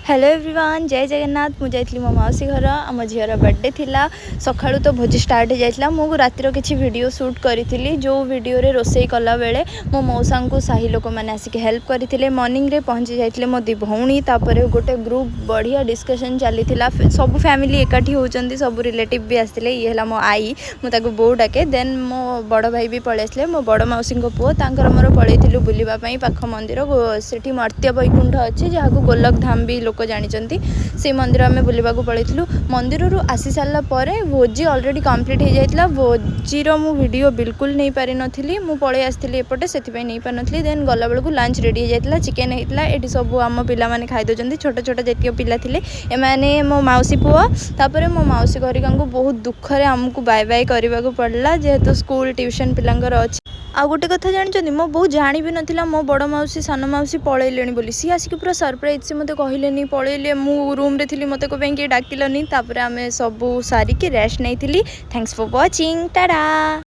Hello everyone जय जगन्नाथ मुझे मो मौसी घर आम झीर बर्थडे थिला सकाळु तो भोजी स्टार्ट हो जाइला मु रातिर किसी वीडियो शूट करी जो वीडियो रे रोसई कला बेले मो मौसा को साही लोक मैंने आसिक हेल्प करते मॉर्निंग रे पहुँची जाते मो दी भौणी तापर गोटे ग्रुप बढ़िया डिस्कशन चली सब फैमिली एकाठी होती सब रिलेटिव भी आसते ये मो आई मुझे बो डाके देन मो बड़ भाई भी पलि आसले मो बड़ मौसी पुओ तांकर मोर पलैलु बुलापाई पाख मंदिर से मर्त्य बैकुंठ अच्छी जहाँ गोलक धाम भी लोक जानी से मंदिर आम बुलवा पलैलु मंदिर रू आसी सारा भोजी अलरेडी कंप्लीट हो जाता भोजीर मु वीडियो बिल्कुल नहीं पारि नी मु पलि आसती एपटे से नहीं पार नी देन गला बेलू लंच रेडी हो जाता चिकेन होता ये सब आम पाने खाईदे छोट छोट जितक पिला एमाने मो मौसी पुओ तापर मो मौसी घरिका बहुत दुखरे आमको बाय बाय करने को पड़ा जेहेतु स्कूल ट्यूशन पिलांकर अच्छी आ गोटे कथा जानते मो बहुत जाणी भी नाला मो बड़ मौसी सान मौसी पलैले बोली सी आसिक पूरा सरप्राइज से मत कहले पलैले मु रूम रे थी मत कहीं किए डाकिलनी आम सब सारिकी रेस्ट नहीं थैंक्स फॉर वाचिंग टाटा।